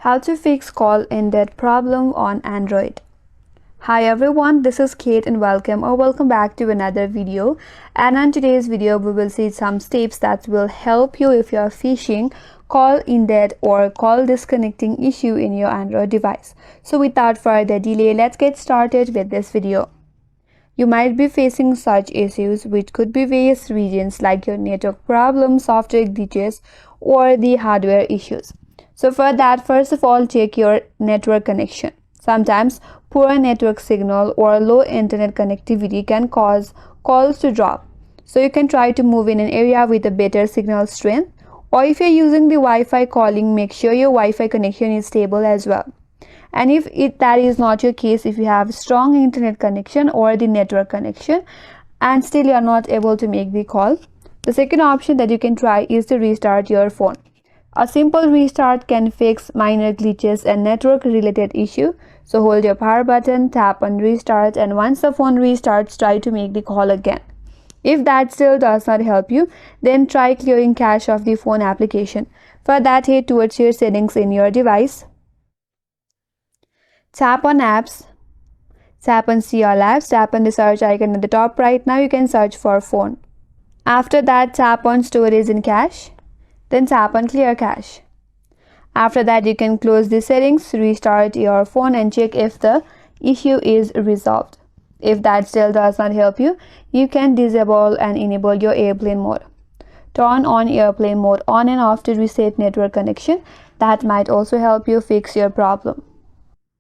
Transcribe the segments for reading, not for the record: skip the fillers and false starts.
How to fix call ended problem on Android. Hi everyone, this is Kate and welcome back to another video. And on today's video we will see some steps that will help you if you are facing call ended or call disconnecting issue in your Android device. So without further delay, let's get started with this video. You might be facing such issues, which could be various reasons like your network problems, software glitches, or the hardware issues. So for that, first of all, check your network connection. Sometimes poor network signal or low internet connectivity can cause calls to drop. So you can try to move in an area with a better signal strength, or if you're using the Wi-Fi calling, make sure your Wi-Fi connection is stable as well. And if that is not your case, if you have strong internet connection or the network connection and still you are not able to make the call, the second option that you can try is to restart your phone. A simple restart can fix minor glitches and network related issue. So hold your power button, tap on restart, and once the phone restarts, try to make the call again. If that still does not help you, then try clearing cache of the phone application. For that, head towards your settings in your device. Tap on apps, tap on see all apps, tap on the search icon at the top right. Now you can search for phone. After that, tap on storage and cache, then tap on clear cache. After that, you can close the settings, restart your phone and check if the issue is resolved. If that still does not help you, you can disable and enable your airplane mode. Turn on airplane mode on and off to reset network connection. That might also help you fix your problem.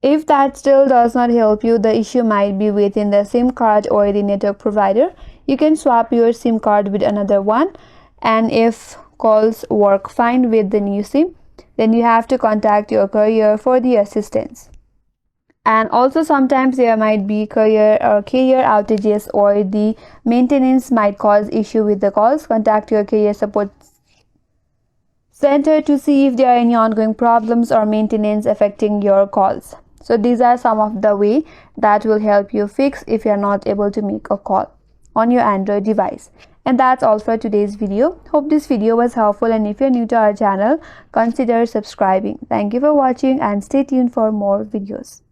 If that still does not help you, the issue might be within the SIM card or the network provider. You can swap your SIM card with another one, and if calls work fine with the new SIM, then you have to contact your carrier for the assistance. And also sometimes there might be carrier outages or the maintenance might cause issue with the calls. Contact your carrier support center to see if there are any ongoing problems or maintenance affecting your calls. So these are some of the way that will help you fix if you are not able to make a call on your Android device. And that's all for today's video. Hope this video was helpful, and if you're new to our channel, consider subscribing. Thank you for watching and stay tuned for more videos.